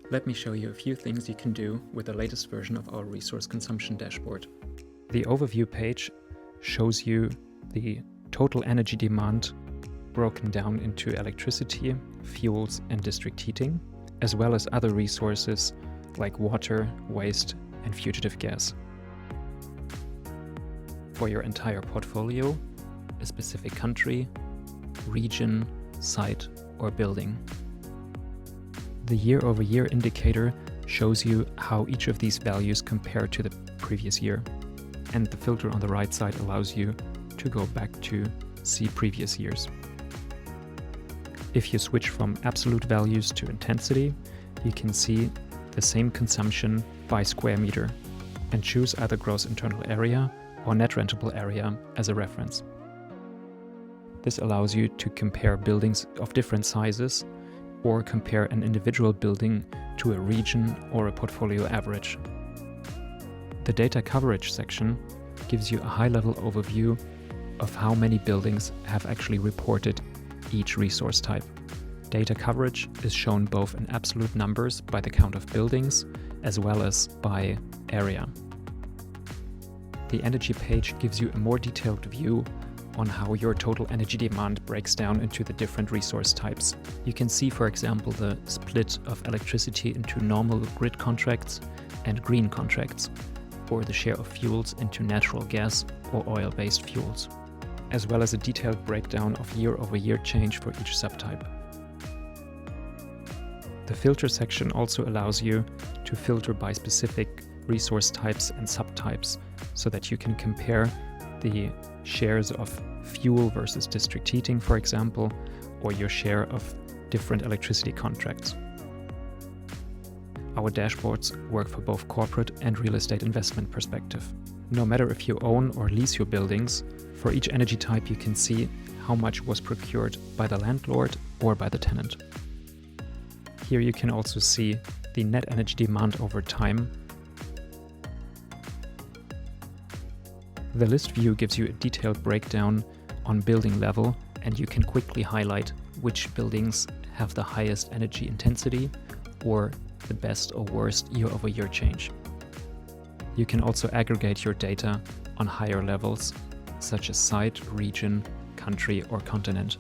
Let me show you a few things you can do with the latest version of our resource consumption dashboard. The overview page shows you the total energy demand broken down into electricity, fuels, and district heating, as well as other resources like water, waste, and fugitive gas. For your entire portfolio, a specific country, region, site, or building. The year-over-year indicator shows you how each of these values compare to the previous year, and the filter on the right side allows you to go back to see previous years. If you switch from absolute values to intensity, you can see the same consumption by square meter and choose either gross internal area or net rentable area as a reference. This allows you to compare buildings of different sizes or compare an individual building to a region or a portfolio average. The data coverage section gives you a high-level overview of how many buildings have actually reported each resource type. Data coverage is shown both in absolute numbers by the count of buildings as well as by area. The energy page gives you a more detailed view on how your total energy demand breaks down into the different resource types. You can see, for example, the split of electricity into normal grid contracts and green contracts, or the share of fuels into natural gas or oil-based fuels, as well as a detailed breakdown of year-over-year change for each subtype. The filter section also allows you to filter by specific resource types and subtypes so that you can compare the shares of fuel versus district heating, for example, or your share of different electricity contracts. Our dashboards work for both corporate and real estate investment perspective. No matter if you own or lease your buildings, for each energy type you can see how much was procured by the landlord or by the tenant. Here you can also see the net energy demand over time. The list view gives you a detailed breakdown on building level, and you can quickly highlight which buildings have the highest energy intensity or the best or worst year-over-year change. You can also aggregate your data on higher levels, such as site, region, country, or continent.